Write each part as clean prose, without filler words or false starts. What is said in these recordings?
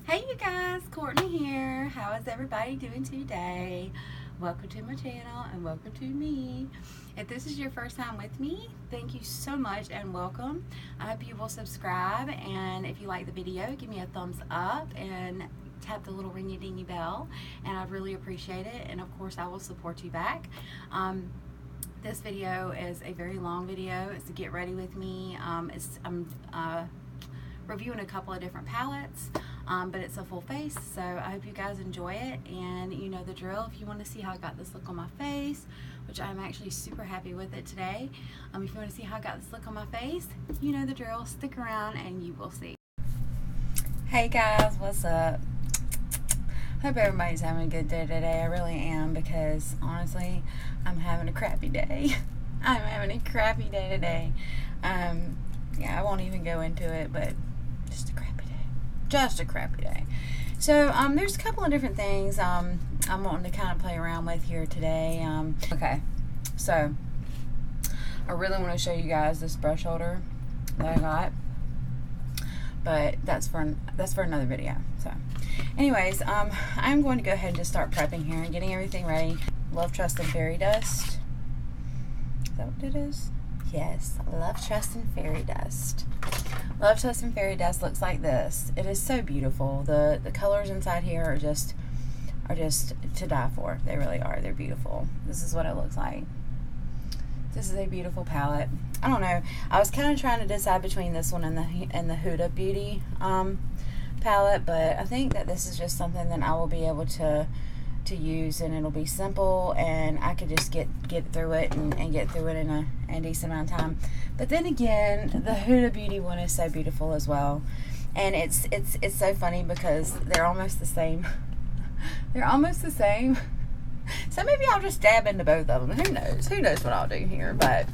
Hey you guys, Courtney here. How is everybody doing today? Welcome to my channel and welcome to me. If this is your first time with me, thank you so much and welcome. I hope you will subscribe, and if you like the video, give me a thumbs up and tap the little ringy dingy bell, and I'd really appreciate it. And of course I will support you back. This video is a very long video. It's a get ready with me. I'm reviewing a couple of different palettes, but it's a full face, so I hope you guys enjoy it. And you know the drill. If you want to see how I got this look on my face, which I'm actually super happy with it today, if you want to see how I got this look on my face, you know the drill. Stick around and you will see. Hey guys, what's up? Hope everybody's having a good day today. I really am, because honestly I'm having a crappy day. I'm having a crappy day today. Yeah, I won't even go into it, but just a crappy day. Just a crappy day. So there's a couple of different things I'm wanting to kind of play around with here today. Okay, so I really want to show you guys this brush holder that I got, but that's for another video. So anyways, I'm going to go ahead and just start prepping here and getting everything ready. Love, Trust and Fairy dust. Is that what it is? Yes, Love, Trust and Fairy dust. Love, Trust and Fairy dust looks like this. It is so beautiful. The colors inside here are just to die for. They really are. They're beautiful. This is what it looks like. This is a beautiful palette. I don't know. I was kind of trying to decide between this one and the Huda Beauty palette, but I think that this is just something that I will be able to use, and it'll be simple, and I could just get through it and get through it in a decent amount of time. But then again, the Huda Beauty one is so beautiful as well, and it's so funny because they're almost the same. They're almost the same. So maybe I'll just dab into both of them. Who knows? Who knows what I'll do here? But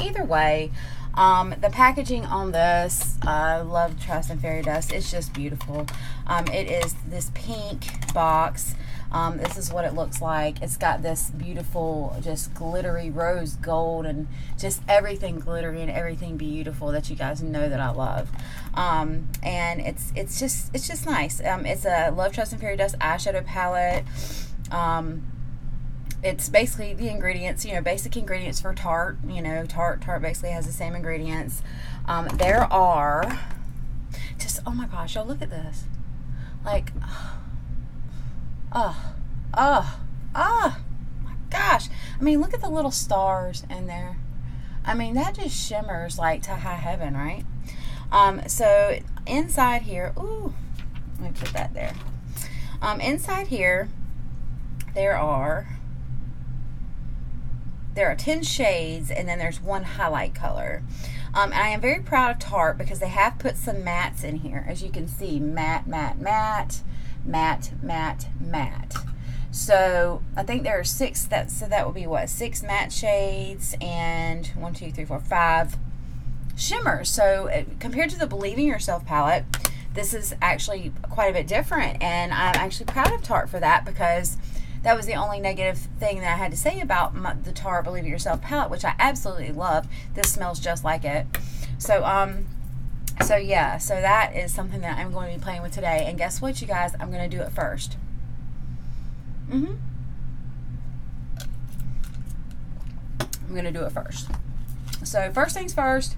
either way, the packaging on this Love, Trust and Fairy dust is just beautiful. It is this pink box. This is what it looks like. It's got this beautiful, just glittery rose gold, and just everything glittery and everything beautiful that you guys know that I love. And it's just nice. It's a Love, Trust and Fairy dust eyeshadow palette. It's basically the ingredients, you know, basic ingredients for Tarte. You know, Tarte basically has the same ingredients. There are just, oh my gosh, y'all look at this. Like, my gosh. I mean, look at the little stars in there. I mean, that just shimmers like to high heaven, right? So inside here, ooh, let me put that there. Inside here, there are 10 shades, and then there's one highlight color. And I am very proud of Tarte because they have put some mattes in here. As you can see, matte, matte, matte, matte, matte, matte. So I think there are 6, so that would be what, 6 matte shades and 1, 2, 3, 4, 5 shimmers. So compared to the Believe in Yourself palette, this is actually quite a bit different, and I'm actually proud of Tarte for that, because that was the only negative thing that I had to say about the Tarte Believe in Yourself palette, which I absolutely love. This smells just like it. So so yeah, so that is something that I'm going to be playing with today. And guess what, you guys? I'm going to do it first. I'm going to do it first. So first things first,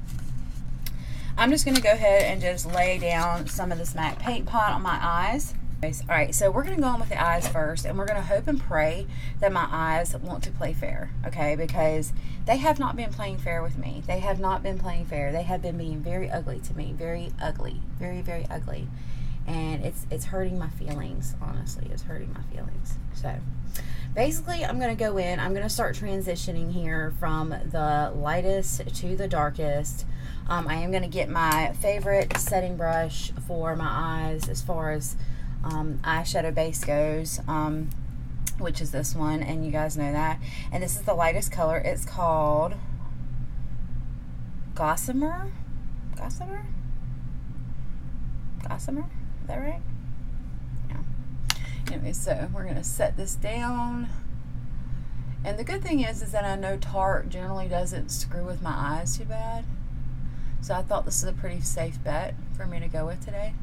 I'm just going to go ahead and just lay down some of this MAC paint pot on my eyes. Alright, so we're going to go on with the eyes first, and we're going to hope and pray that my eyes want to play fair, okay? Because they have not been playing fair with me. They have not been playing fair. They have been being very ugly to me. Very ugly. Very, very ugly. And it's hurting my feelings, honestly. It's hurting my feelings. So, basically, I'm going to go in. I'm going to start transitioning here from the lightest to the darkest. I am going to get my favorite setting brush for my eyes as far as eyeshadow base goes, which is this one, and you guys know that. And this is the lightest color. It's called Gossamer. Gossamer? Gossamer? Is that right? Yeah. Anyway, so we're going to set this down. And the good thing is that I know Tarte generally doesn't screw with my eyes too bad. So I thought this is a pretty safe bet for me to go with today.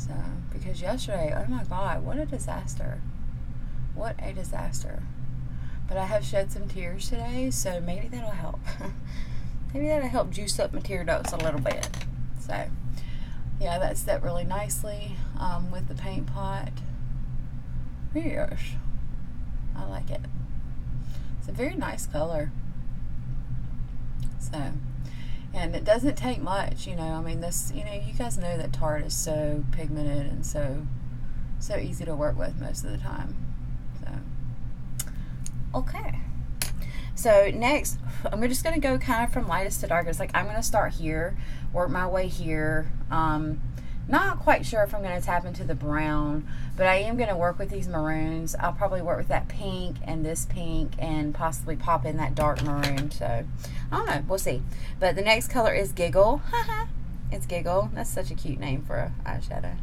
So, because yesterday, oh my God, what a disaster. What a disaster. But I have shed some tears today, so maybe that'll help. Maybe that'll help juice up my tear ducts a little bit. So, yeah, that set really nicely with the paint pot. Yes, I like it. It's a very nice color. So, and it doesn't take much, you know. I mean, this, you know, you guys know that Tarte is so pigmented and so easy to work with most of the time. So, okay. So next, I'm just going to go kind of from lightest to darkest. Like, I'm going to start here, work my way here. Not quite sure if I'm going to tap into the brown, but I am going to work with these maroons. I'll probably work with that pink and this pink and possibly pop in that dark maroon. So, I don't know. We'll see. But the next color is Giggle. It's Giggle. That's such a cute name for an eyeshadow.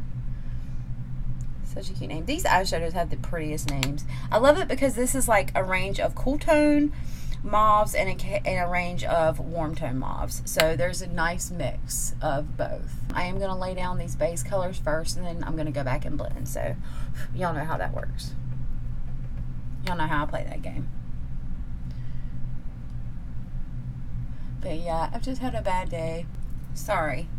Such a cute name. These eyeshadows have the prettiest names. I love it because this is like a range of cool tone mauves and a range of warm tone mauves. So there's a nice mix of both. I am going to lay down these base colors first, and then I'm going to go back and blend. So y'all know how that works. Y'all know how I play that game. But yeah, I've just had a bad day. Sorry.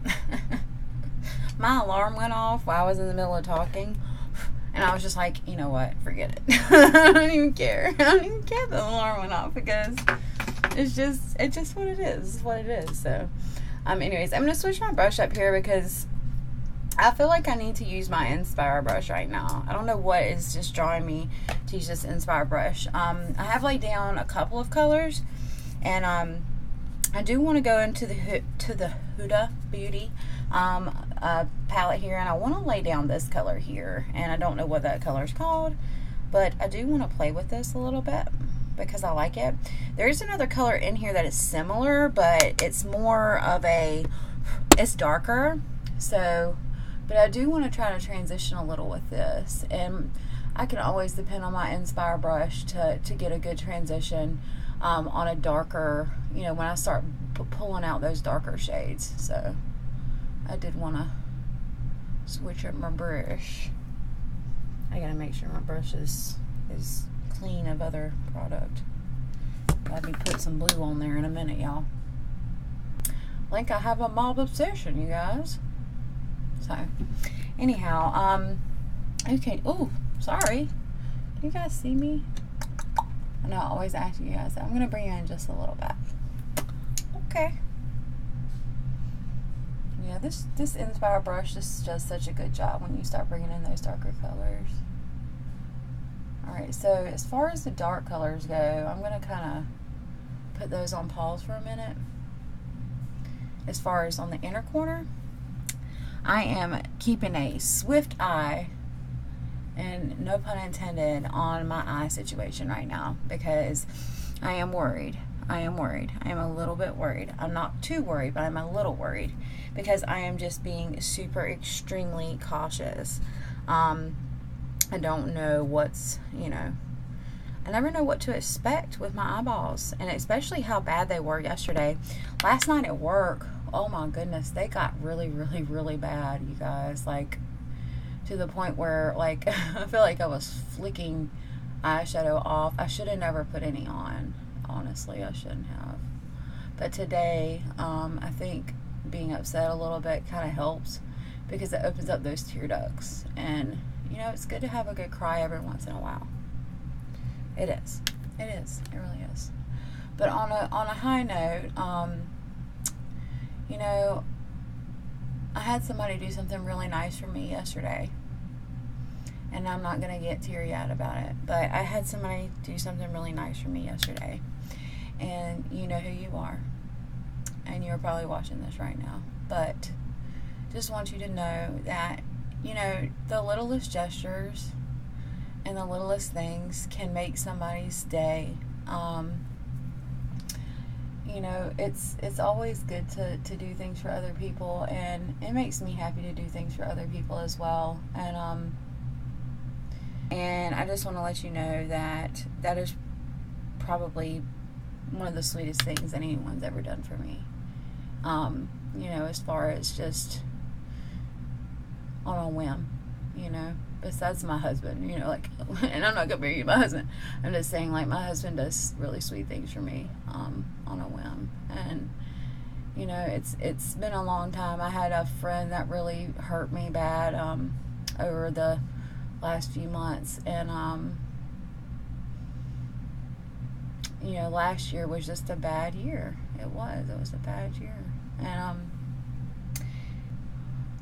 My alarm went off while I was in the middle of talking. And I was just like, you know what? Forget it. I don't even care. I don't even care the alarm went off because it's just what it is. It's what it is. So, anyways, I'm going to switch my brush up here because I feel like I need to use my Inspire brush right now. I don't know what is just drawing me to use this Inspire brush. I have laid down a couple of colors, and I do want to go into the Huda Beauty palette here, and I want to lay down this color here, and I don't know what that color is called, but I do want to play with this a little bit because I like it. There is another color in here that is similar, but it's more of it's darker. So, but I do want to try to transition a little with this, and I can always depend on my Inspire brush to get a good transition on a darker, you know, when I start pulling out those darker shades. So I did want to switch up my brush. I gotta make sure my brush is clean of other product. Let me put some blue on there in a minute, y'all. Like I have a mauve obsession, you guys. So anyhow, okay. Oh, sorry. Can you guys see me? I know I always ask you guys that. I'm gonna bring you in just a little bit. Okay. Yeah, this Inspire brush just does such a good job when you start bringing in those darker colors. Alright, so as far as the dark colors go, I'm going to kind of put those on pause for a minute. As far as on the inner corner, I am keeping a swift eye, and no pun intended, on my eye situation right now because I am worried. I am a little bit worried. I'm not too worried, but I'm a little worried because I am just being super extremely cautious. I don't know what's, you know, I never know what to expect with my eyeballs, and especially how bad they were yesterday. Last night at work, oh my goodness, they got really, really, really bad, you guys. Like, to the point where, like, I feel like I was flicking eyeshadow off. I should have never put any on. Honestly, I shouldn't have. But today, I think being upset a little bit kind of helps because it opens up those tear ducts. And, you know, it's good to have a good cry every once in a while. It is. It is. It really is. But on a high note, you know, I had somebody do something really nice for me yesterday. And I'm not going to get teary-eyed about it. But I had somebody do something really nice for me yesterday. And you know who you are. And you're probably watching this right now. But just want you to know that, you know, the littlest gestures and the littlest things can make somebody's day. You know, it's always good to do things for other people. And it makes me happy to do things for other people as well. And I just want to let you know that that is probably one of the sweetest things that anyone's ever done for me. You know, as far as just on a whim, you know, besides my husband, you know, like, and I'm not comparing you to my husband. I'm just saying, like, my husband does really sweet things for me on a whim. And, you know, it's been a long time. I had a friend that really hurt me bad over the last few months. And, you know, last year was just a bad year. It was a bad year. And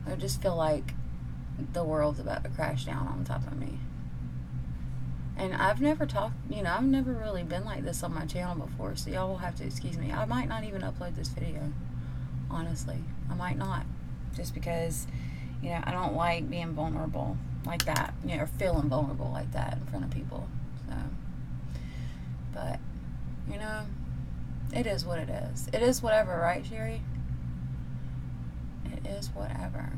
I just feel like the world's about to crash down on top of me. And I've never talked, you know, I've never really been like this on my channel before, so y'all will have to excuse me. I might not even upload this video, honestly. I might not, just because, you know, I don't like being vulnerable like that, you know, or feeling vulnerable like that in front of people. So, but, you know, it is what it is. It is whatever, right, Sherry? It is whatever.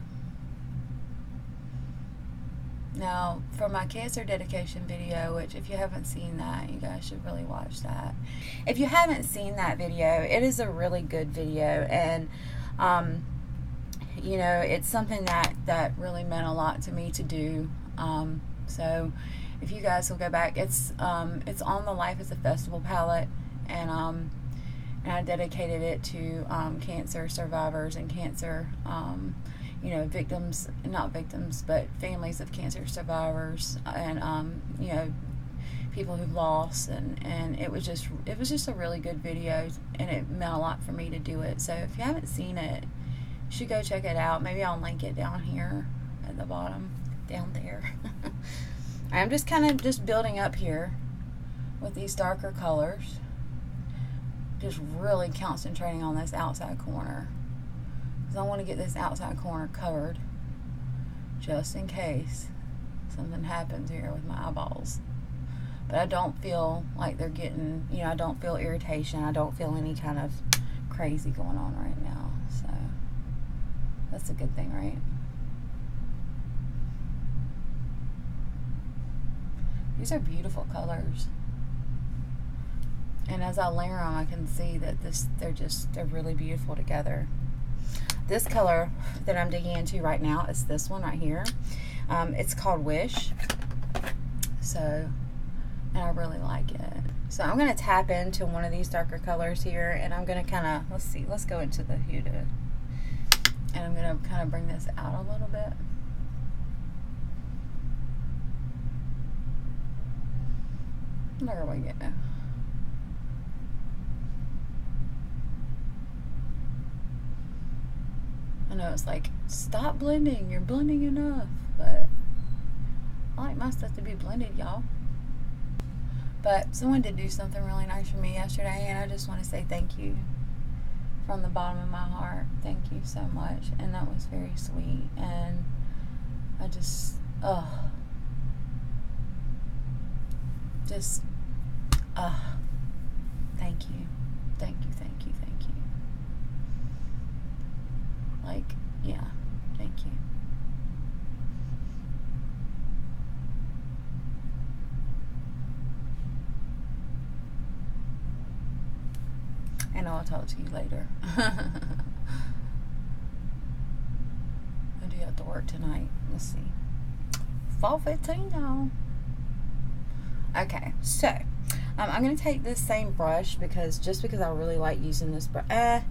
Now, for my cancer dedication video, which if you haven't seen that, you guys should really watch that. If you haven't seen that video, it is a really good video, and you know, it's something that really meant a lot to me to do. So if you guys will go back, it's on the Life is a Festival palette, and I dedicated it to cancer survivors and cancer you know, victims, not victims, but families of cancer survivors, and you know, people who've lost, and it was just a really good video, and it meant a lot for me to do it. So if you haven't seen it, you should go check it out. Maybe I'll link it down here at the bottom, down there. I'm just kind of just building up here with these darker colors, just really concentrating on this outside corner. I want to get this outside corner covered just in case something happens here with my eyeballs. But I don't feel like they're getting, you know, I don't feel irritation. I don't feel any kind of crazy going on right now. So that's a good thing, right? These are beautiful colors. And as I layer them, I can see that they're really beautiful together. This color that I'm digging into right now is this one right here. It's called Wish. So, and I really like it. So I'm going to tap into one of these darker colors here, and I'm going to kind of, let's go into the Huda. And I'm going to kind of bring this out a little bit. There we go. I know it's like, stop blending, you're blending enough, but I like my stuff to be blended, y'all. But someone did do something really nice for me yesterday, and I just want to say thank you from the bottom of my heart. Thank you so much, and that was very sweet. And I just, thank you, thank you, thank you, thank you. Like, yeah, thank you. And I'll talk to you later. I do have to work tonight. Let's see. 4:15 now. Okay, so I'm going to take this same brush because I really like using this brush.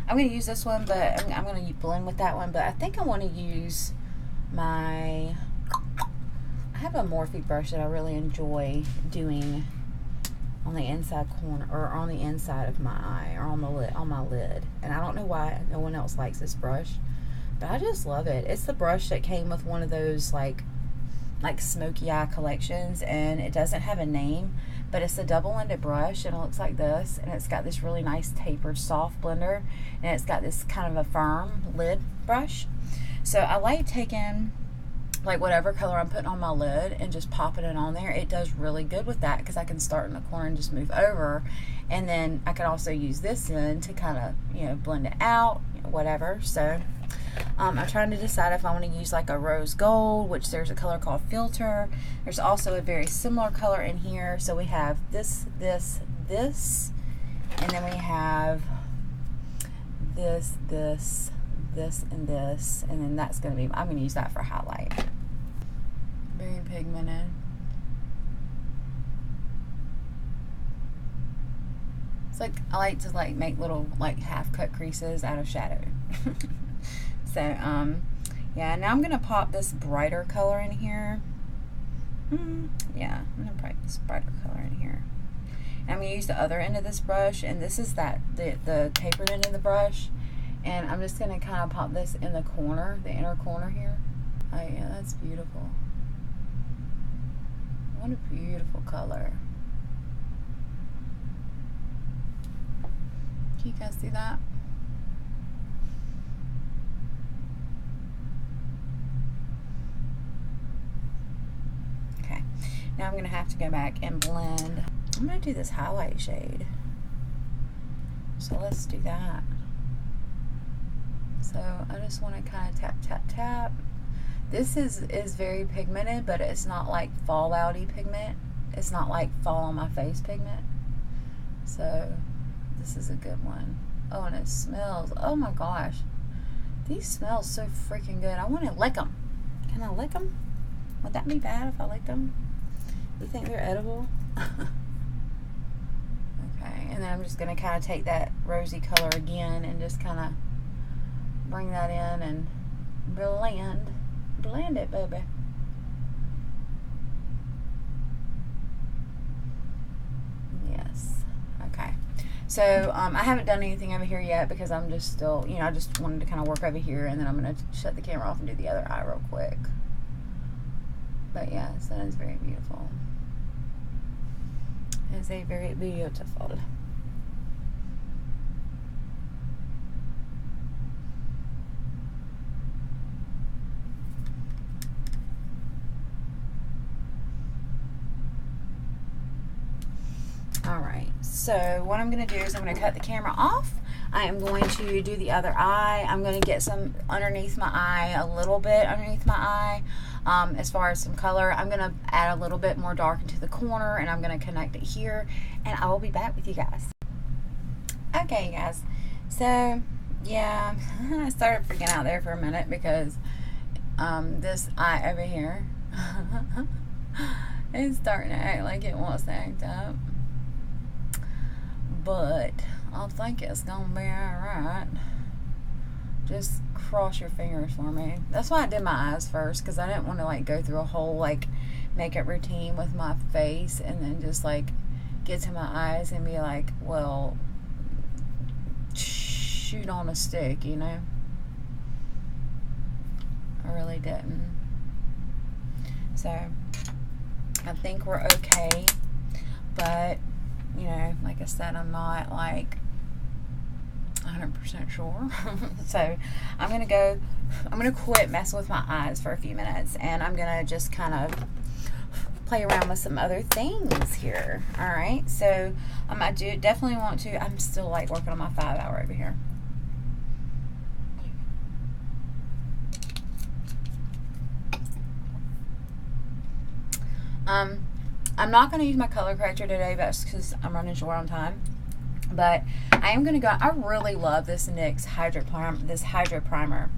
I'm going to use this one, but I'm going to blend with that one. But I think I want to use I have a Morphe brush that I really enjoy doing on the inside corner, or on the inside of my eye, or on my lid. And I don't know why no one else likes this brush, but I just love it. It's the brush that came with one of those like smoky eye collections, and it doesn't have a name, but it's a double-ended brush, and it looks like this, and it's got this really nice tapered soft blender, and it's got this kind of a firm lid brush. So I like taking like whatever color I'm putting on my lid and just popping it on there. It does really good with that because I can start in the corner and just move over, and then I can also use this end to kind of, you know, blend it out, you know, whatever. So I'm trying to decide if I want to use like a rose gold, which there's a color called Filter. There's also a very similar color in here. So we have this, and then we have this, this and this, and then that's going to be, I'm going to use that for highlight. Very pigmented. It's like, I like to like make little like half cut creases out of shadow. So yeah, now I'm going to pop this brighter color in here. Yeah, I'm going to pop this brighter color in here. And I'm going to use the other end of this brush, and this is the tapered end of the brush, and I'm just going to kind of pop this in the corner, the inner corner here. Oh yeah, that's beautiful. What a beautiful color. Can you guys see that? Okay, now I'm going to have to go back and blend. I'm going to do this highlight shade. So let's do that. So I just want to kind of tap, tap, tap. This is very pigmented, but it's not like fallouty pigment. It's not like fall on my face pigment. So this is a good one. Oh, and it smells. Oh my gosh. These smell so freaking good. I want to lick them. Can I lick them? Would that be bad if I licked them? You think they're edible? Okay, and then I'm just going to kind of take that rosy color again and just kind of bring that in and blend it, baby. Yes. Okay. So I haven't done anything over here yet because I'm just still, you know, I just wanted to kind of work over here, and then I'm going to shut the camera off and do the other eye real quick. But yes, that is very beautiful. It is a very beautiful. Alright, so what I'm going to do is I'm going to cut the camera off. I am going to do the other eye. I'm going to get some underneath my eye, a little bit underneath my eye, as far as some color. I'm going to add a little bit more dark into the corner, and I'm going to connect it here, and I will be back with you guys. Okay, you guys, so yeah, I started freaking out there for a minute because this eye over here is starting to act like it wants to act up. But I think it's gonna be alright. Just cross your fingers for me. That's why I did my eyes first, because I didn't want to like go through a whole like makeup routine with my face and then just like get to my eyes and be like, well, shoot on a stick, you know. I really didn't. So I think we're okay, but you know, like I said, I'm not like 100% sure. So I'm gonna quit messing with my eyes for a few minutes, and I'm gonna just kind of play around with some other things here. All right, so I do definitely want to. I'm still like working on my 5-hour over here. I'm not going to use my color corrector today, that's because I'm running short on time. But I am going to go. I really love this NYX Hydro Primer.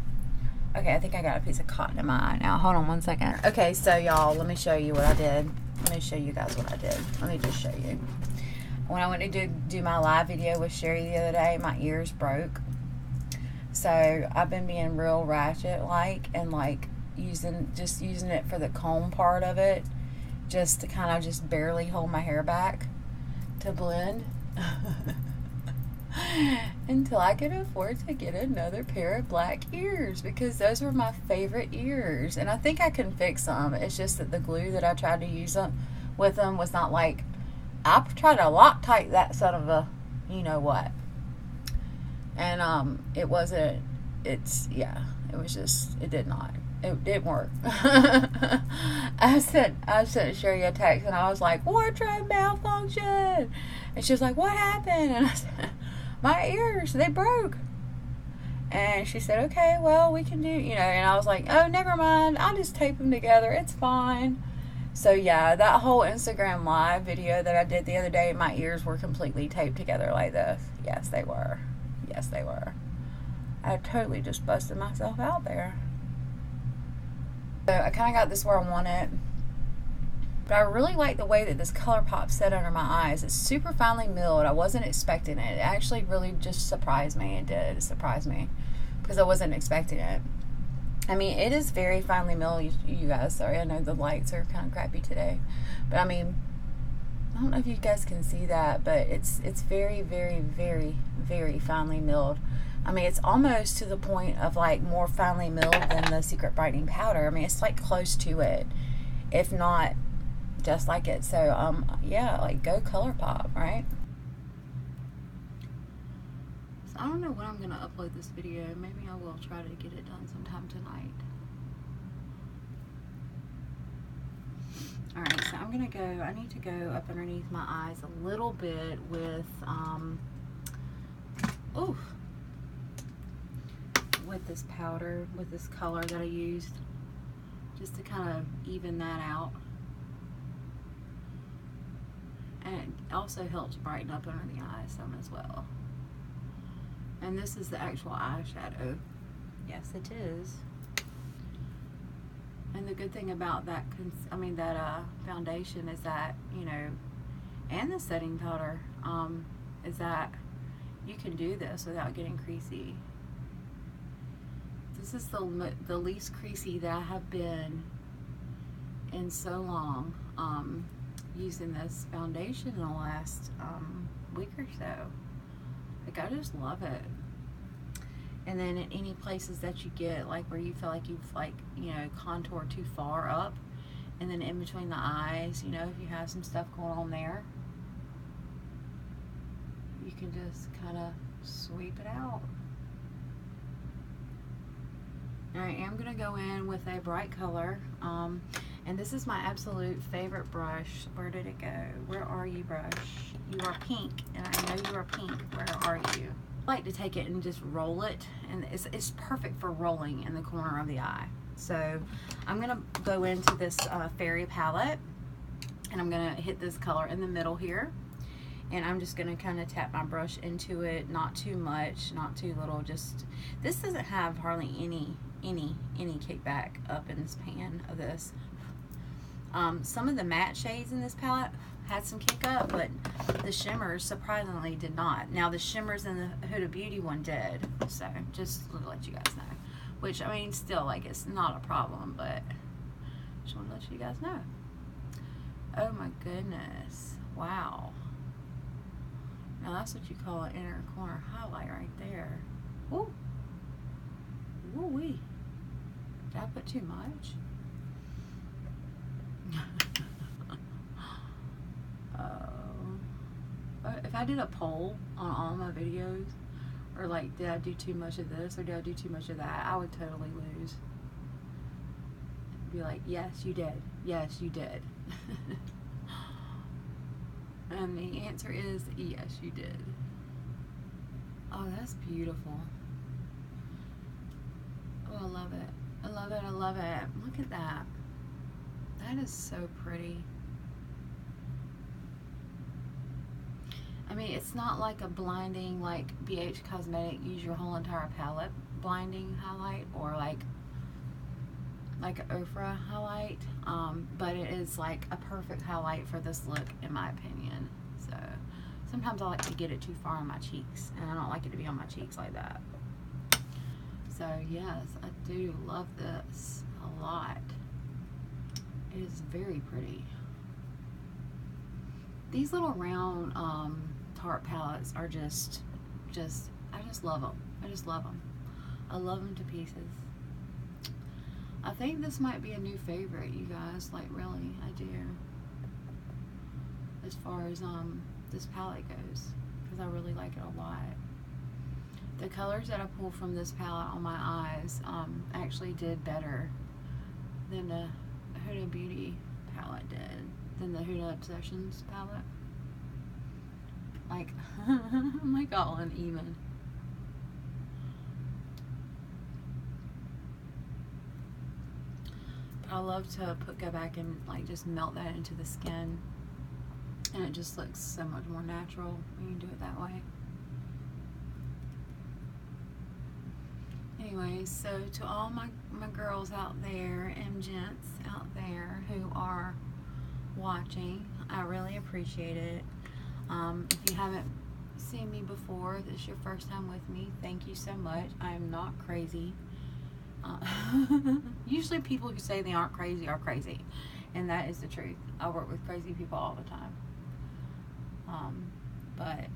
Okay, I think I got a piece of cotton in my eye now. Hold on one second. Okay, so y'all, let me show you what I did. Let me show you guys what I did. Let me just show you. When I went to do my live video with Sherry the other day, my ears broke. So I've been being real ratchet like, and like using it for the comb part of it, just to kind of just barely hold my hair back to blend until I could afford to get another pair of black ears, because those were my favorite ears, and I think I can fix them. It's just that the glue that I tried to use with them was not like, I tried to Loctite that son of a you know what, and it wasn't, it did not. It didn't work. I sent Sherry a text, and I was like, wardrobe malfunction. And she was like, what happened? And I said, my ears, they broke. And she said, okay, well, we can do, you know, and I was like, oh, never mind. I'll just tape them together. It's fine. So, yeah, that whole Instagram live video that I did the other day, my ears were completely taped together like this. Yes, they were. Yes, they were. I totally just busted myself out there. So I kind of got this where I want it. But I really like the way that this ColourPop set under my eyes. It's super finely milled. I wasn't expecting it. It actually really just surprised me. It did. It surprised me because I wasn't expecting it. I mean, it is very finely milled, you guys. Sorry, I know the lights are kind of crappy today. But I mean, I don't know if you guys can see that, but it's very, very, very, very finely milled. I mean, it's almost to the point of like more finely milled than the Secret Brightening Powder. I mean, it's like close to it, if not just like it. So, yeah, like go ColourPop, right? So I don't know when I'm going to upload this video. Maybe I will try to get it done sometime tonight. Alright, so I'm going to go, I need to go up underneath my eyes a little bit with, with this powder, with this color that I used, just to kind of even that out. And it also helps brighten up under the eyes some as well. And this is the actual eyeshadow. Yes, it is. And the good thing about that, foundation is that, you know, and the setting powder, is that you can do this without getting creasy. This is the least creasy that I have been in so long, using this foundation in the last week or so. Like, I just love it. And then in any places that you get, like where you feel like you've, like, you know, contoured too far up, and then in between the eyes, you know, if you have some stuff going on there, you can just kind of sweep it out. I am going to go in with a bright color, and this is my absolute favorite brush. Where did it go? Where are you, brush? You are pink, and I know you are pink. Where are you? I like to take it and just roll it, and it's perfect for rolling in the corner of the eye. So I'm going to go into this Fairy palette, and I'm going to hit this color in the middle here, and I'm just going to kind of tap my brush into it, not too much, not too little. Just, this doesn't have hardly any kickback up in this pan of this. Some of the matte shades in this palette had some kick up, but the shimmers surprisingly did not. Now the shimmers in the Huda Beauty one did, so just to let you guys know. Which, I mean, still, like, it's not a problem, but just want to let you guys know. Oh my goodness, wow. Now that's what you call an inner corner highlight right there. Ooh, woo wee. Did I put too much? If I did a poll on all my videos, or like, did I do too much of this or did I do too much of that, I would totally lose. Be like, yes, you did. Yes, you did. And the answer is yes, you did. Oh, that's beautiful. Oh, I love it. I love it. I love it. Look at that. That is so pretty. I mean, it's not like a blinding, like BH Cosmetic use your whole entire palette blinding highlight, or like an Ofra highlight, but it is like a perfect highlight for this look, in my opinion. So sometimes I like to get it too far on my cheeks, and I don't like it to be on my cheeks like that. So yes, I do love this a lot. It is very pretty. These little round Tarte palettes are just I just love them. I just love them. I love them to pieces. I think this might be a new favorite, you guys. Like, really, I do. As far as this palette goes, because I really like it a lot. The colors that I pulled from this palette on my eyes actually did better than the Huda Beauty palette did, than the Huda Obsessions palette. Like, I'm like all uneven. But I love to go back and like just melt that into the skin, and it just looks so much more natural when you do it that way. Anyways, so to all my girls out there and gents out there who are watching, I really appreciate it. If you haven't seen me before, this is your first time with me, thank you so much. I am not crazy. Usually people who say they aren't crazy are crazy, and that is the truth. I work with crazy people all the time. But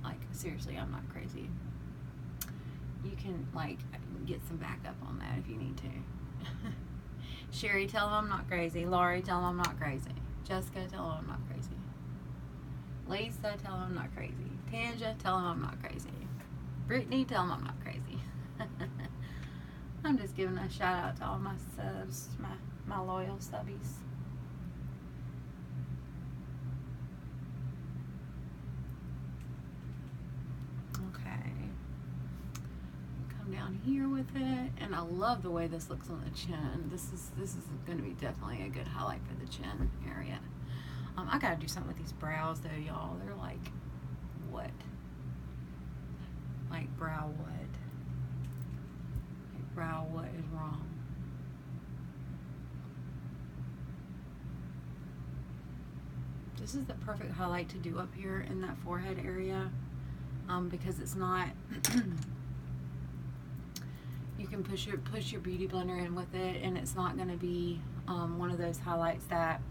like, seriously, I'm not crazy. You can like get some backup on that if you need to. Sherry, tell them I'm not crazy. Laurie, tell them I'm not crazy. Jessica, tell them I'm not crazy. Lisa, tell them I'm not crazy. Tanja, tell them I'm not crazy. Brittany, tell them I'm not crazy. I'm just giving a shout out to all my subs, my loyal subbies. Okay. Come down here with it, and I love the way this looks on the chin. This is going to be definitely a good highlight for the chin area. I gotta do something with these brows though, y'all. They're like, what? Like brow what? Like brow what is wrong? This is the perfect highlight to do up here in that forehead area, because it's not. You can push your beauty blender in with it, and it's not going to be one of those highlights that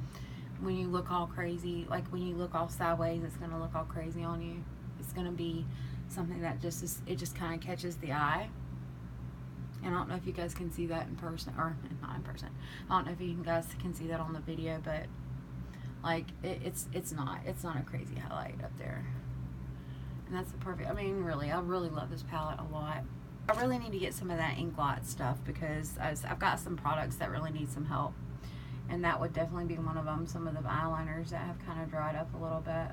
when you look all crazy, like when you look all sideways, it's going to look all crazy on you. It's going to be something that just kind of catches the eye. And I don't know if you guys can see that in person, or not in person. I don't know if you guys can see that on the video, but like it's not a crazy highlight up there. And that's the perfect. I mean, really, I really love this palette a lot. I really need to get some of that ink blot stuff, because I've got some products that really need some help, and that would definitely be one of them. Some of the eyeliners that have kind of dried up a little bit.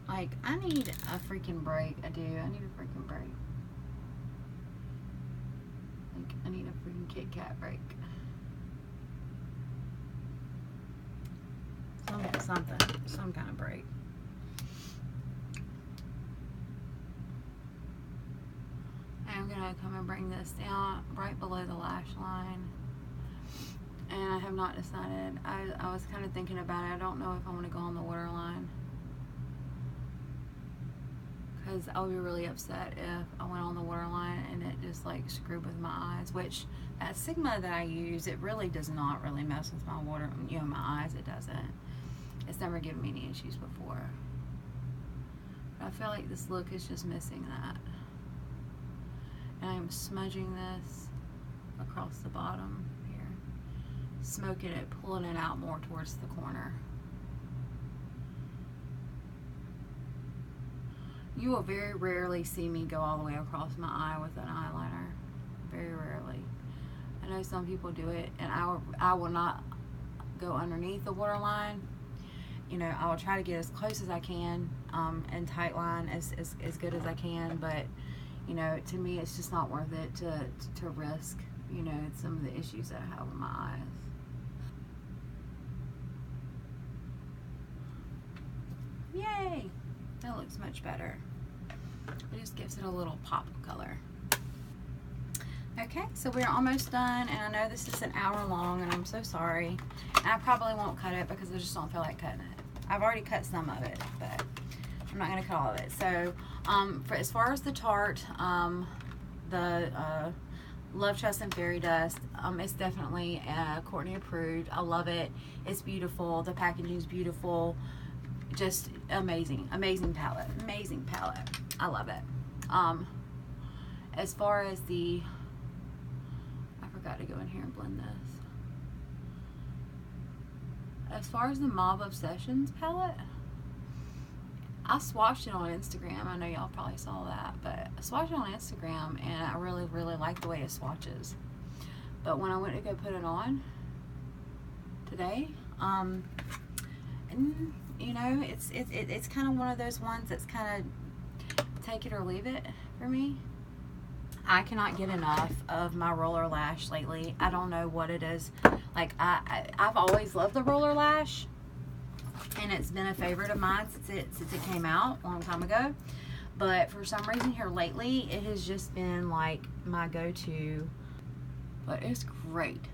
Like, I need a freaking break. I do. I need a freaking break. Like, I need a freaking Kit Kat break. Some kind of break. I'm gonna come and bring this down right below the lash line, and I have not decided. I was kind of thinking about it. I don't know if I want to go on the waterline, because I'll be really upset if I went on the waterline and it just like screwed with my eyes. Which that Sigma that I use, it really does not really mess with my my eyes. It doesn't. It's never given me any issues before. But I feel like this look is just missing that. And I'm smudging this across the bottom here, smoking it, pulling it out more towards the corner. You will very rarely see me go all the way across my eye with an eyeliner. Very rarely. I know some people do it, and I will not go underneath the waterline. You know, I will try to get as close as I can, and tight line as good as I can, but you know, to me, it's just not worth it to risk, you know, some of the issues that I have with my eyes. Yay! That looks much better. It just gives it a little pop of color. Okay, so we're almost done, and I know this is an hour long, and I'm so sorry. And I probably won't cut it because I just don't feel like cutting it. I've already cut some of it, but I'm not going to cut all of it. So, as far as the Tarte, the Love, Trust and Fairy dust, it's definitely Courtney approved. I love it. It's beautiful. The packaging is beautiful. Just amazing. Amazing palette. Amazing palette. I love it. As far as the, I forgot to go in here and blend this. As far as the Mauve Obsessions palette, I swatched it on Instagram. I know y'all probably saw that, but I swatched it on Instagram, and I really, really like the way it swatches. But when I went to go put it on today, and you know, it's kind of one of those ones that's kind of take it or leave it for me. I cannot get enough of my roller lash lately. I don't know what it is. Like I've always loved the roller lash, and it's been a favorite of mine since it came out a long time ago. but for some reason here lately, it has just been like my go-to. But it's great,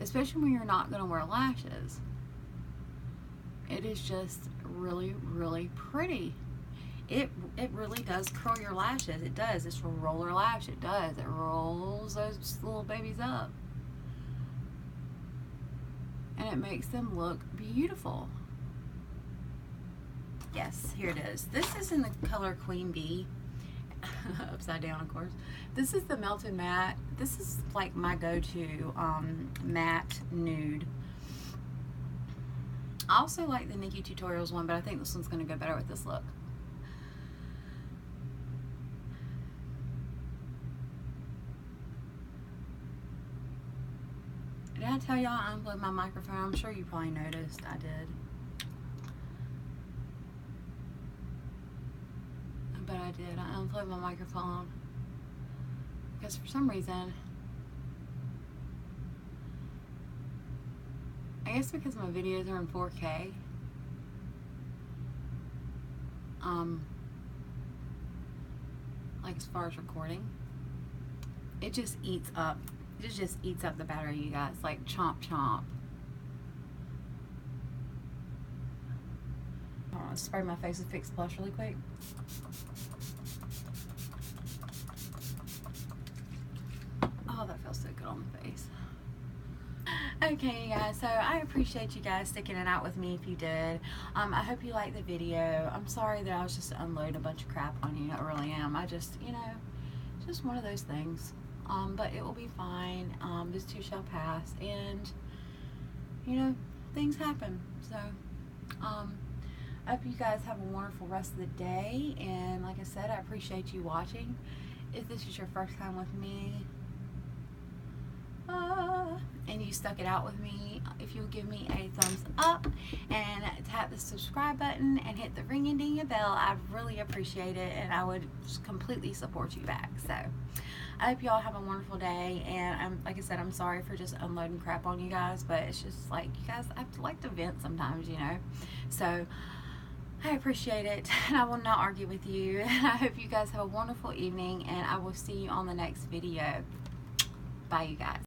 especially when you're not going to wear lashes. It is just really, really pretty. It really does curl your lashes. It does. It's a roller lash. It does. It rolls those little babies up. And it makes them look beautiful. Yes, here it is. This is in the color Queen Bee. Upside down, of course. This is the Melted Matte. This is like my go-to matte nude. I also like the Nikki Tutorials one, but I think this one's going to go better with this look. Did I tell y'all I unplugged my microphone? I'm sure you probably noticed I did. But I did. I unplugged my microphone because for some reason, I guess because my videos are in 4K, like as far as recording, it just eats up. It just eats up the battery, you guys. Like chomp chomp. I'm gonna spray my face with Fix Plus really quick. Oh, that feels so good on the face. Okay, you guys, so I appreciate you guys sticking it out with me if you did. I hope you liked the video. I'm sorry that I was just unloading a bunch of crap on you. I really am. I just, you know, it's just one of those things. But it will be fine. This too shall pass, and you know, things happen. So I hope you guys have a wonderful rest of the day, and like I said, I appreciate you watching. If this is your first time with me, and you stuck it out with me, if you'll give me a thumbs up and tap the subscribe button and hit the ring and ding a bell, I'd really appreciate it, and I would just completely support you back. So I hope y'all have a wonderful day, and like I said, I'm sorry for just unloading crap on you guys, but it's just like, you guys, I like to vent sometimes, you know. So I appreciate it, and I will not argue with you. I hope you guys have a wonderful evening, and I will see you on the next video. Bye, you guys.